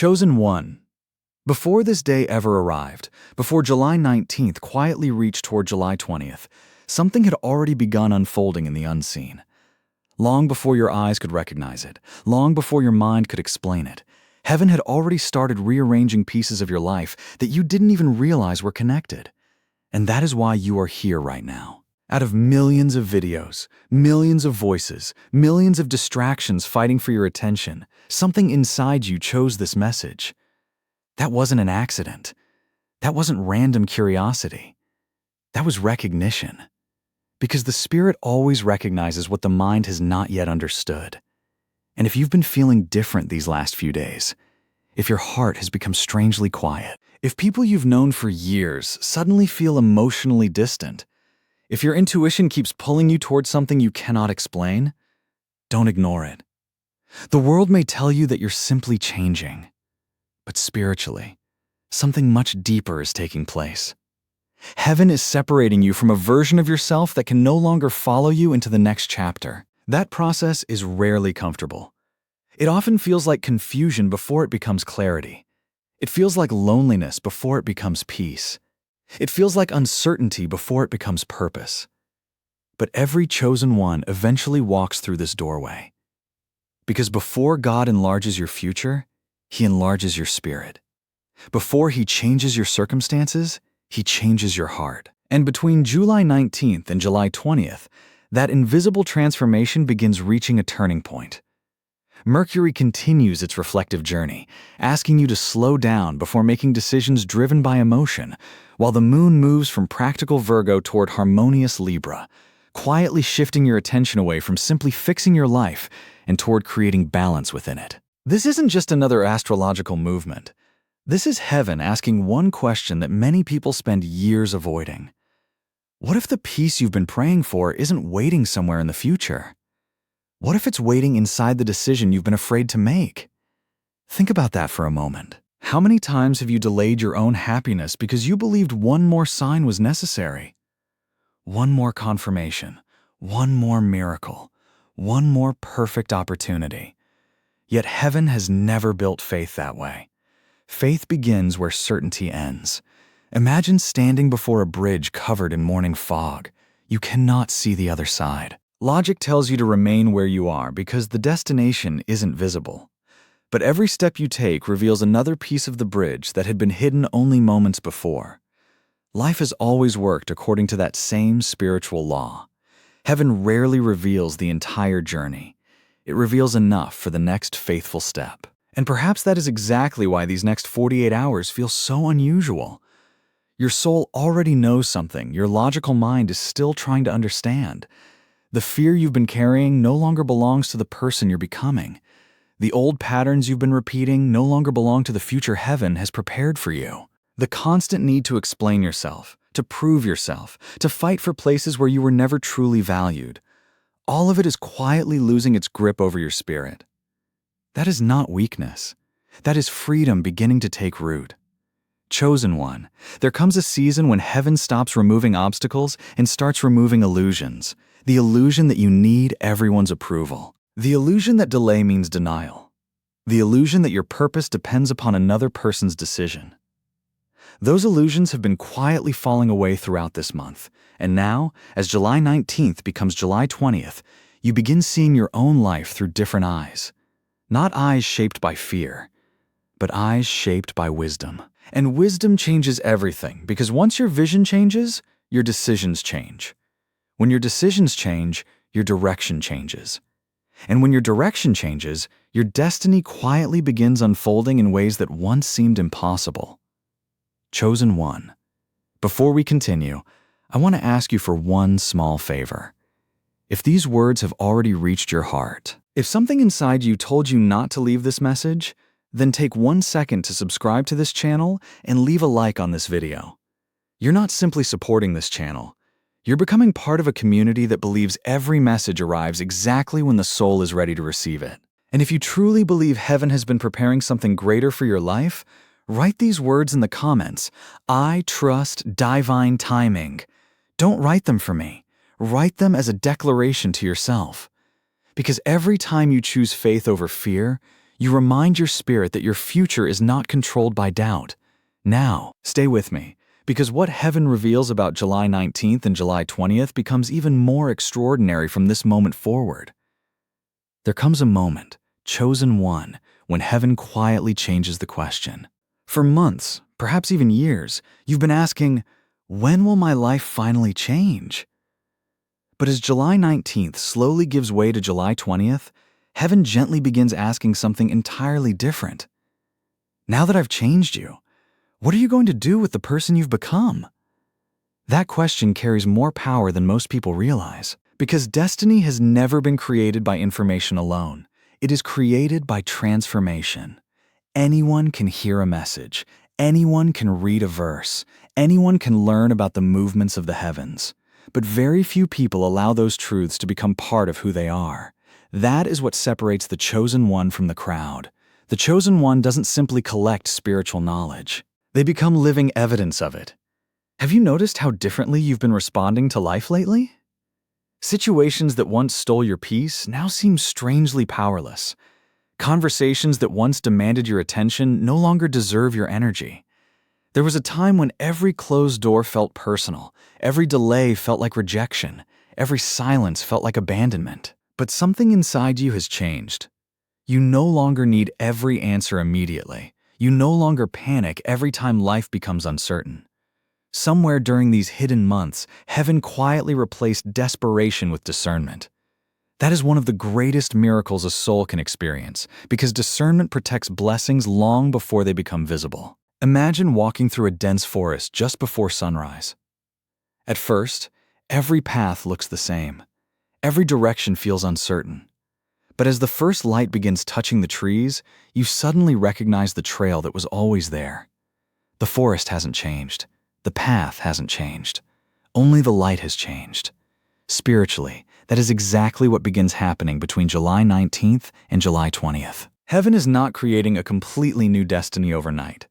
Chosen one. Before this day ever arrived, before July 19th quietly reached toward July 20th, something had already begun unfolding in the unseen. Long before your eyes could recognize it, long before your mind could explain it, heaven had already started rearranging pieces of your life that you didn't even realize were connected. And that is why you are here right now. Out of millions of videos, millions of voices, millions of distractions fighting for your attention, something inside you chose this message. That wasn't an accident. That wasn't random curiosity. That was recognition. Because the Spirit always recognizes what the mind has not yet understood. And if you've been feeling different these last few days, if your heart has become strangely quiet, if people you've known for years suddenly feel emotionally distant, if your intuition keeps pulling you towards something you cannot explain, don't ignore it. The world may tell you that you're simply changing, but spiritually, something much deeper is taking place. Heaven is separating you from a version of yourself that can no longer follow you into the next chapter. That process is rarely comfortable. It often feels like confusion before it becomes clarity. It feels like loneliness before it becomes peace. It feels like uncertainty before it becomes purpose. But every chosen one eventually walks through this doorway. Because before God enlarges your future, He enlarges your spirit. Before He changes your circumstances, He changes your heart. And between July 19th and July 20th, that invisible transformation begins reaching a turning point. Mercury continues its reflective journey, asking you to slow down before making decisions driven by emotion, while the moon moves from practical Virgo toward harmonious Libra, quietly shifting your attention away from simply fixing your life and toward creating balance within it. This isn't just another astrological movement. This is heaven asking one question that many people spend years avoiding. What if the peace you've been praying for isn't waiting somewhere in the future? What if it's waiting inside the decision you've been afraid to make? Think about that for a moment. How many times have you delayed your own happiness because you believed one more sign was necessary? One more confirmation, one more miracle, one more perfect opportunity. Yet heaven has never built faith that way. Faith begins where certainty ends. Imagine standing before a bridge covered in morning fog. You cannot see the other side. Logic tells you to remain where you are because the destination isn't visible. But every step you take reveals another piece of the bridge that had been hidden only moments before. Life has always worked according to that same spiritual law. Heaven rarely reveals the entire journey. It reveals enough for the next faithful step. And perhaps that is exactly why these next 48 hours feel so unusual. Your soul already knows something your logical mind is still trying to understand. The fear you've been carrying no longer belongs to the person you're becoming. The old patterns you've been repeating no longer belong to the future heaven has prepared for you. The constant need to explain yourself, to prove yourself, to fight for places where you were never truly valued. All of it is quietly losing its grip over your spirit. That is not weakness. That is freedom beginning to take root. Chosen one, there comes a season when heaven stops removing obstacles and starts removing illusions. The illusion that you need everyone's approval. The illusion that delay means denial. The illusion that your purpose depends upon another person's decision. Those illusions have been quietly falling away throughout this month. And now, as July 19th becomes July 20th, you begin seeing your own life through different eyes. Not eyes shaped by fear, but eyes shaped by wisdom. And wisdom changes everything because once your vision changes, your decisions change. When your decisions change, your direction changes. And when your direction changes, your destiny quietly begins unfolding in ways that once seemed impossible. Chosen one, before we continue, I want to ask you for one small favor. If these words have already reached your heart, if something inside you told you not to leave this message, then take 1 second to subscribe to this channel and leave a like on this video. You're not simply supporting this channel. You're becoming part of a community that believes every message arrives exactly when the soul is ready to receive it. And if you truly believe heaven has been preparing something greater for your life, write these words in the comments. I trust divine timing. Don't write them for me. Write them as a declaration to yourself. Because every time you choose faith over fear, You remind your spirit that your future is not controlled by doubt. Now, stay with me, because what heaven reveals about July 19th and July 20th becomes even more extraordinary from this moment forward. There comes a moment, chosen one, when heaven quietly changes the question. For months, perhaps even years, you've been asking, when will my life finally change? But as July 19th slowly gives way to July 20th, heaven gently begins asking something entirely different. Now that I've changed you, what are you going to do with the person you've become? That question carries more power than most people realize, because destiny has never been created by information alone. It is created by transformation. Anyone can hear a message. Anyone can read a verse. Anyone can learn about the movements of the heavens. But very few people allow those truths to become part of who they are. That is what separates the chosen one from the crowd. The chosen one doesn't simply collect spiritual knowledge. They become living evidence of it. Have you noticed how differently you've been responding to life lately? Situations that once stole your peace now seem strangely powerless. Conversations that once demanded your attention no longer deserve your energy. There was a time when every closed door felt personal, every delay felt like rejection, every silence felt like abandonment. But something inside you has changed. You no longer need every answer immediately. You no longer panic every time life becomes uncertain. Somewhere during these hidden months, heaven quietly replaced desperation with discernment. That is one of the greatest miracles a soul can experience, because discernment protects blessings long before they become visible. Imagine walking through a dense forest just before sunrise. At first, every path looks the same. Every direction feels uncertain. But as the first light begins touching the trees, you suddenly recognize the trail that was always there. The forest hasn't changed. The path hasn't changed. Only the light has changed. Spiritually, that is exactly what begins happening between July 19th and July 20th. Heaven is not creating a completely new destiny overnight.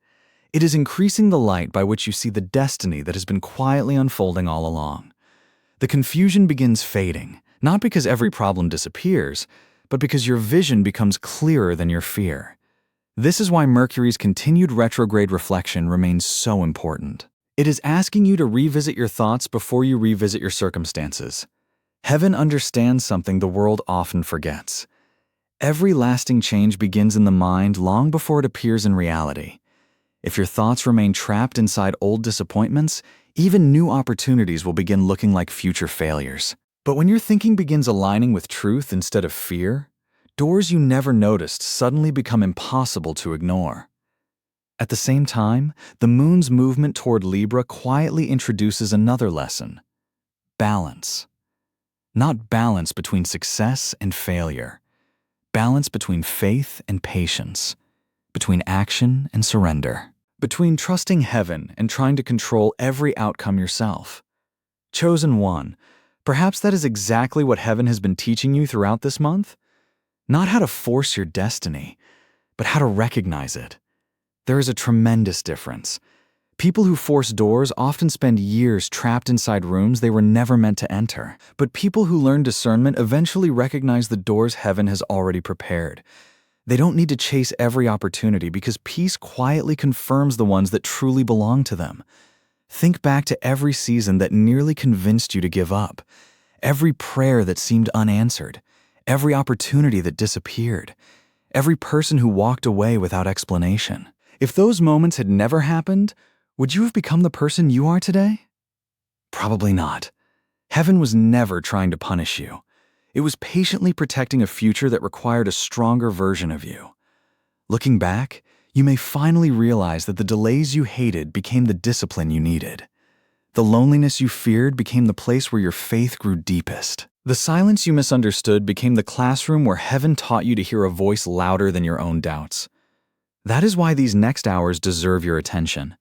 It is increasing the light by which you see the destiny that has been quietly unfolding all along. The confusion begins fading, not because every problem disappears, but because your vision becomes clearer than your fear. This is why Mercury's continued retrograde reflection remains so important. It is asking you to revisit your thoughts before you revisit your circumstances. Heaven understands something the world often forgets. Every lasting change begins in the mind long before it appears in reality. If your thoughts remain trapped inside old disappointments, even new opportunities will begin looking like future failures. But when your thinking begins aligning with truth instead of fear, doors you never noticed suddenly become impossible to ignore. At the same time, the moon's movement toward Libra quietly introduces another lesson: balance. Not balance between success and failure. Balance between faith and patience. Between action and surrender. Between trusting heaven and trying to control every outcome yourself. Chosen one, perhaps that is exactly what heaven has been teaching you throughout this month? Not how to force your destiny, but how to recognize it. There is a tremendous difference. People who force doors often spend years trapped inside rooms they were never meant to enter. But people who learn discernment eventually recognize the doors heaven has already prepared. They don't need to chase every opportunity because peace quietly confirms the ones that truly belong to them. Think back to every season that nearly convinced you to give up, every prayer that seemed unanswered, every opportunity that disappeared, every person who walked away without explanation. If those moments had never happened, would you have become the person you are today? Probably not. Heaven was never trying to punish you. It was patiently protecting a future that required a stronger version of you. Looking back, you may finally realize that the delays you hated became the discipline you needed. The loneliness you feared became the place where your faith grew deepest. The silence you misunderstood became the classroom where heaven taught you to hear a voice louder than your own doubts. That is why these next hours deserve your attention.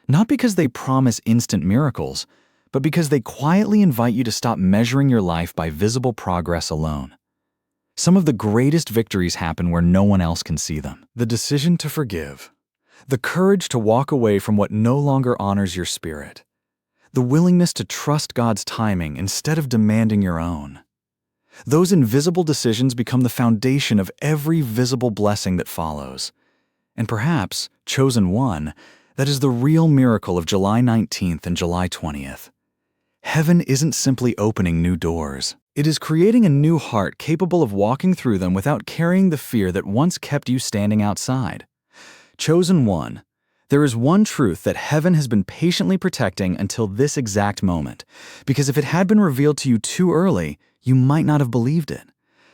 Not because they promise instant miracles, but because they quietly invite you to stop measuring your life by visible progress alone. Some of the greatest victories happen where no one else can see them. The decision to forgive. The courage to walk away from what no longer honors your spirit. The willingness to trust God's timing instead of demanding your own. Those invisible decisions become the foundation of every visible blessing that follows. And perhaps, chosen one, that is the real miracle of July 19th and July 20th. Heaven isn't simply opening new doors. It is creating a new heart capable of walking through them without carrying the fear that once kept you standing outside. Chosen one, there is one truth that heaven has been patiently protecting until this exact moment, because if it had been revealed to you too early, you might not have believed it.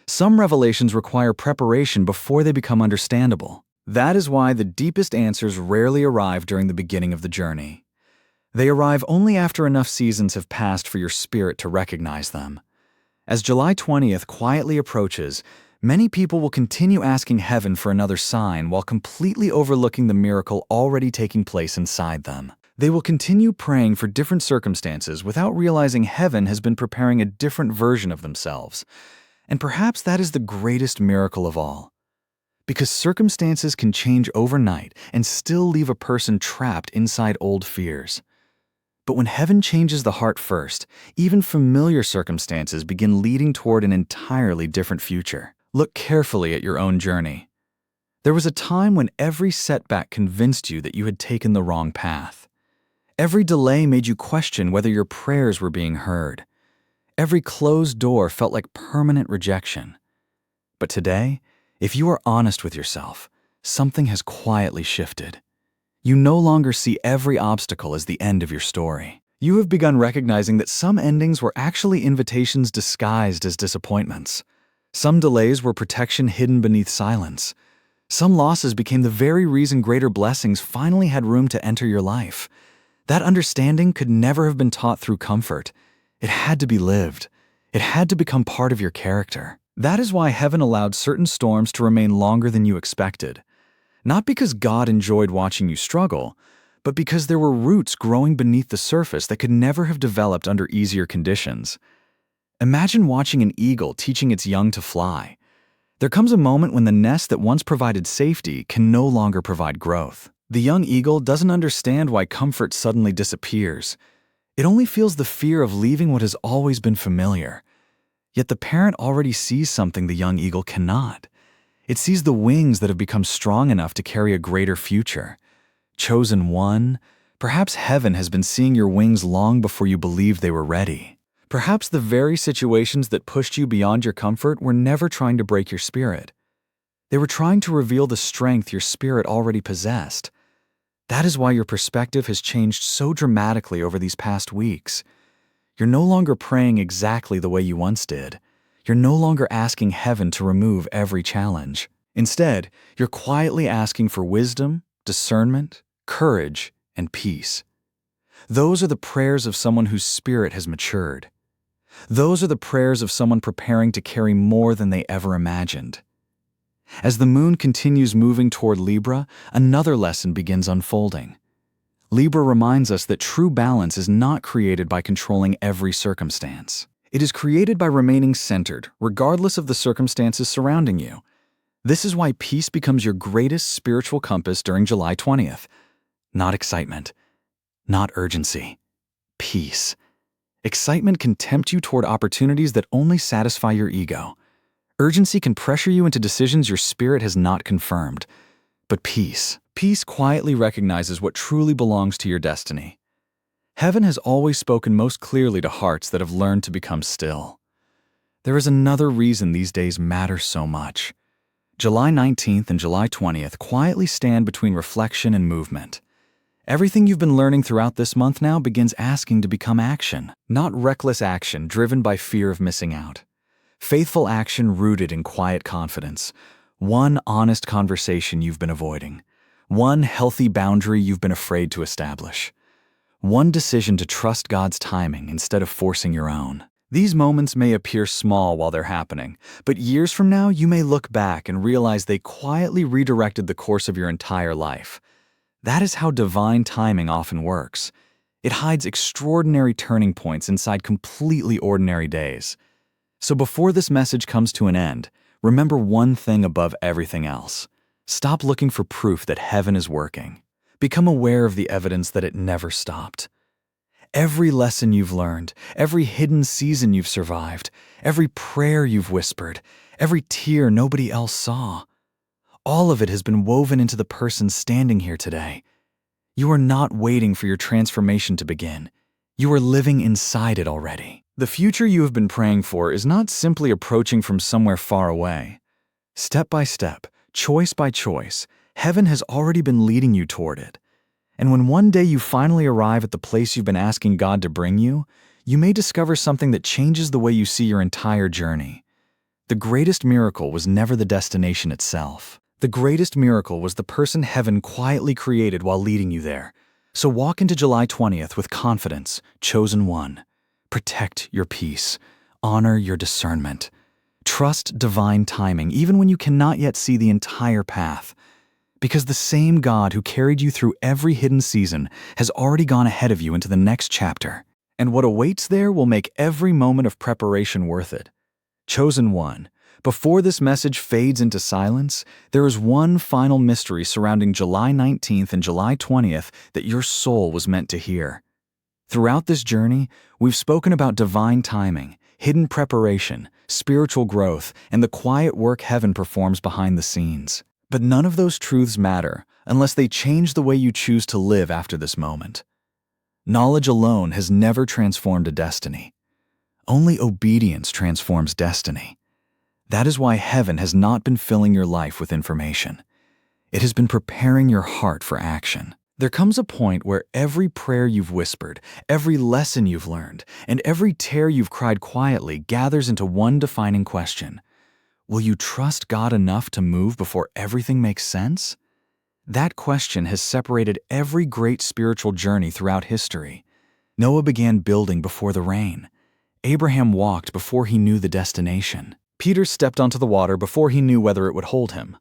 Some revelations require preparation before they become understandable. That is why the deepest answers rarely arrive during the beginning of the journey. They arrive only after enough seasons have passed for your spirit to recognize them. As July 20th quietly approaches, many people will continue asking heaven for another sign while completely overlooking the miracle already taking place inside them. They will continue praying for different circumstances without realizing heaven has been preparing a different version of themselves. And perhaps that is the greatest miracle of all. Because circumstances can change overnight and still leave a person trapped inside old fears. But when heaven changes the heart first, even familiar circumstances begin leading toward an entirely different future. Look carefully at your own journey. There was a time when every setback convinced you that you had taken the wrong path. Every delay made you question whether your prayers were being heard. Every closed door felt like permanent rejection. But today, if you are honest with yourself, something has quietly shifted. You no longer see every obstacle as the end of your story. You have begun recognizing that some endings were actually invitations disguised as disappointments. Some delays were protection hidden beneath silence. Some losses became the very reason greater blessings finally had room to enter your life. That understanding could never have been taught through comfort. It had to be lived. It had to become part of your character. That is why heaven allowed certain storms to remain longer than you expected. Not because God enjoyed watching you struggle, but because there were roots growing beneath the surface that could never have developed under easier conditions. Imagine watching an eagle teaching its young to fly. There comes a moment when the nest that once provided safety can no longer provide growth. The young eagle doesn't understand why comfort suddenly disappears. It only feels the fear of leaving what has always been familiar. Yet the parent already sees something the young eagle cannot. It sees the wings that have become strong enough to carry a greater future. Chosen one, perhaps heaven has been seeing your wings long before you believed they were ready. Perhaps the very situations that pushed you beyond your comfort were never trying to break your spirit. They were trying to reveal the strength your spirit already possessed. That is why your perspective has changed so dramatically over these past weeks. You're no longer praying exactly the way you once did. You're no longer asking heaven to remove every challenge. Instead, you're quietly asking for wisdom, discernment, courage, and peace. Those are the prayers of someone whose spirit has matured. Those are the prayers of someone preparing to carry more than they ever imagined. As the moon continues moving toward Libra, another lesson begins unfolding. Libra reminds us that true balance is not created by controlling every circumstance. It is created by remaining centered, regardless of the circumstances surrounding you. This is why peace becomes your greatest spiritual compass during July 20th. Not excitement, not urgency, peace. Excitement can tempt you toward opportunities that only satisfy your ego. Urgency can pressure you into decisions your spirit has not confirmed. But peace quietly recognizes what truly belongs to your destiny. Heaven has always spoken most clearly to hearts that have learned to become still. There is another reason these days matter so much. July 19th and July 20th quietly stand between reflection and movement. Everything you've been learning throughout this month now begins asking to become action, not reckless action driven by fear of missing out. Faithful action rooted in quiet confidence. One honest conversation you've been avoiding. One healthy boundary you've been afraid to establish. One decision to trust God's timing instead of forcing your own. These moments may appear small while they're happening, but years from now you may look back and realize they quietly redirected the course of your entire life. That is how divine timing often works. It hides extraordinary turning points inside completely ordinary days. So before this message comes to an end, remember one thing above everything else. Stop looking for proof that heaven is working. Become aware of the evidence that it never stopped. Every lesson you've learned, every hidden season you've survived, every prayer you've whispered, every tear nobody else saw, all of it has been woven into the person standing here today. You are not waiting for your transformation to begin. You are living inside it already. The future you have been praying for is not simply approaching from somewhere far away. Step by step, choice by choice, heaven has already been leading you toward it. And when one day you finally arrive at the place you've been asking God to bring you, you may discover something that changes the way you see your entire journey. The greatest miracle was never the destination itself. The greatest miracle was the person heaven quietly created while leading you there. So walk into July 20th with confidence, chosen one. Protect your peace. Honor your discernment. Trust divine timing even when you cannot yet see the entire path. Because the same God who carried you through every hidden season has already gone ahead of you into the next chapter. And what awaits there will make every moment of preparation worth it. Chosen one, before this message fades into silence, there is one final mystery surrounding July 19th and July 20th that your soul was meant to hear. Throughout this journey, we've spoken about divine timing, hidden preparation, spiritual growth, and the quiet work heaven performs behind the scenes. But none of those truths matter unless they change the way you choose to live after this moment. Knowledge alone has never transformed a destiny. Only obedience transforms destiny. That is why heaven has not been filling your life with information. It has been preparing your heart for action. There comes a point where every prayer you've whispered, every lesson you've learned, and every tear you've cried quietly gathers into one defining question. Will you trust God enough to move before everything makes sense? That question has separated every great spiritual journey throughout history. Noah began building before the rain. Abraham walked before he knew the destination. Peter stepped onto the water before he knew whether it would hold him.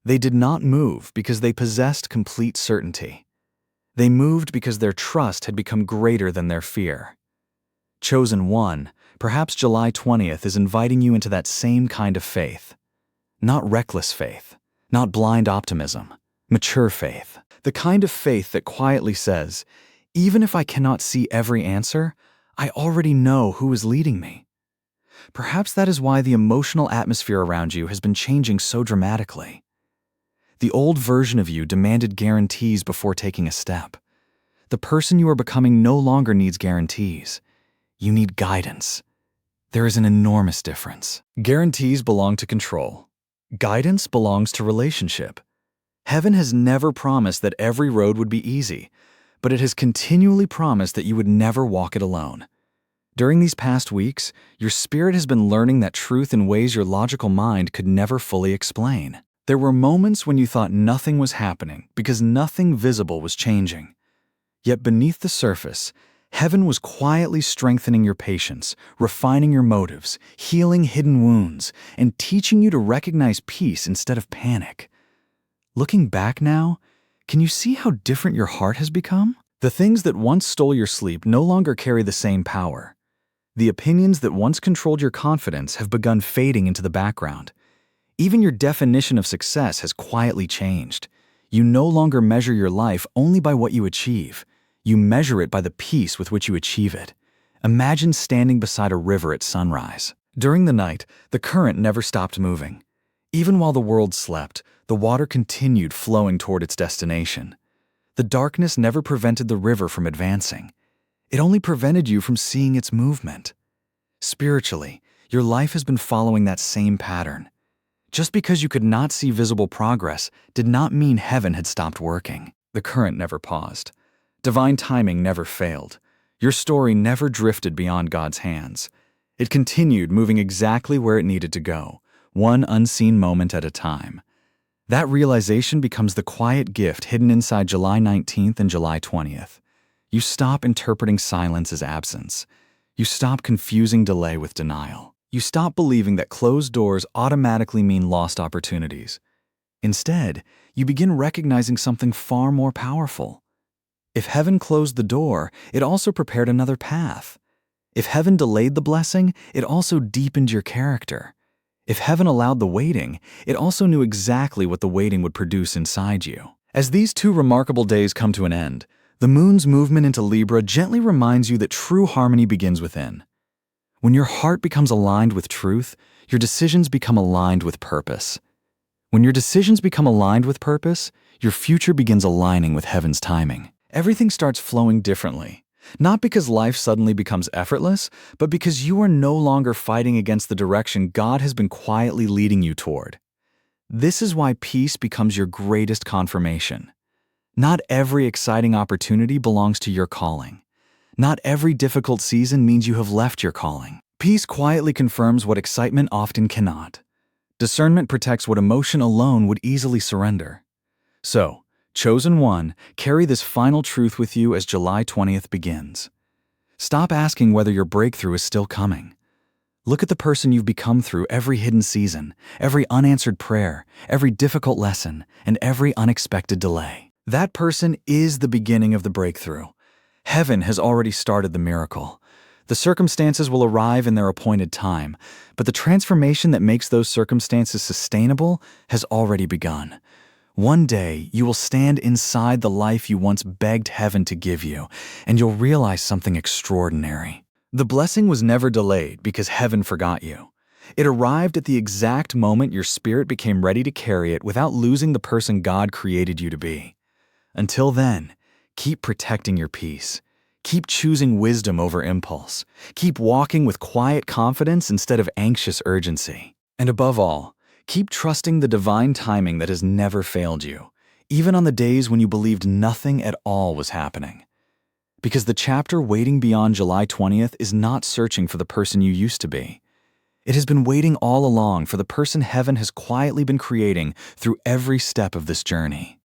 They did not move because they possessed complete certainty. They moved because their trust had become greater than their fear. Chosen one, perhaps July 20th is inviting you into that same kind of faith. Not reckless faith, not blind optimism, mature faith. The kind of faith that quietly says, even if I cannot see every answer, I already know who is leading me. Perhaps that is why the emotional atmosphere around you has been changing so dramatically. The old version of you demanded guarantees before taking a step. The person you are becoming no longer needs guarantees. You need guidance. There is an enormous difference. Guarantees belong to control. Guidance belongs to relationship. Heaven has never promised that every road would be easy, but it has continually promised that you would never walk it alone. During these past weeks, your spirit has been learning that truth in ways your logical mind could never fully explain. There were moments when you thought nothing was happening because nothing visible was changing. Yet beneath the surface, heaven was quietly strengthening your patience, refining your motives, healing hidden wounds, and teaching you to recognize peace instead of panic. Looking back now, can you see how different your heart has become? The things that once stole your sleep no longer carry the same power. The opinions that once controlled your confidence have begun fading into the background. Even your definition of success has quietly changed. You no longer measure your life only by what you achieve. You measure it by the peace with which you achieve it. Imagine standing beside a river at sunrise. During the night, the current never stopped moving. Even while the world slept, the water continued flowing toward its destination. The darkness never prevented the river from advancing. It only prevented you from seeing its movement. Spiritually, your life has been following that same pattern. Just because you could not see visible progress did not mean heaven had stopped working. The current never paused. Divine timing never failed. Your story never drifted beyond God's hands. It continued moving exactly where it needed to go, one unseen moment at a time. That realization becomes the quiet gift hidden inside July 19th and July 20th. You stop interpreting silence as absence. You stop confusing delay with denial. You stop believing that closed doors automatically mean lost opportunities. Instead, you begin recognizing something far more powerful. If heaven closed the door, it also prepared another path. If heaven delayed the blessing, it also deepened your character. If heaven allowed the waiting, it also knew exactly what the waiting would produce inside you. As these two remarkable days come to an end, The moon's movement into Libra gently reminds you that true harmony begins within. When your heart becomes aligned with truth, your decisions become aligned with purpose. When your decisions become aligned with purpose, your future begins aligning with heaven's timing. Everything starts flowing differently, not because life suddenly becomes effortless, but because you are no longer fighting against the direction God has been quietly leading you toward. This is why peace becomes your greatest confirmation. Not every exciting opportunity belongs to your calling. Not every difficult season means you have left your calling. Peace quietly confirms what excitement often cannot. Discernment protects what emotion alone would easily surrender. So, chosen one, carry this final truth with you as July 20th begins. Stop asking whether your breakthrough is still coming. Look at the person you've become through every hidden season, every unanswered prayer, every difficult lesson, and every unexpected delay. That person is the beginning of the breakthrough. Heaven has already started the miracle. The circumstances will arrive in their appointed time, but the transformation that makes those circumstances sustainable has already begun. One day, you will stand inside the life you once begged heaven to give you, and you'll realize something extraordinary. The blessing was never delayed because heaven forgot you. It arrived at the exact moment your spirit became ready to carry it without losing the person God created you to be. Until then, keep protecting your peace. Keep choosing wisdom over impulse. Keep walking with quiet confidence instead of anxious urgency. And above all, keep trusting the divine timing that has never failed you, even on the days when you believed nothing at all was happening. Because the chapter waiting beyond July 20th is not searching for the person you used to be. It has been waiting all along for the person heaven has quietly been creating through every step of this journey.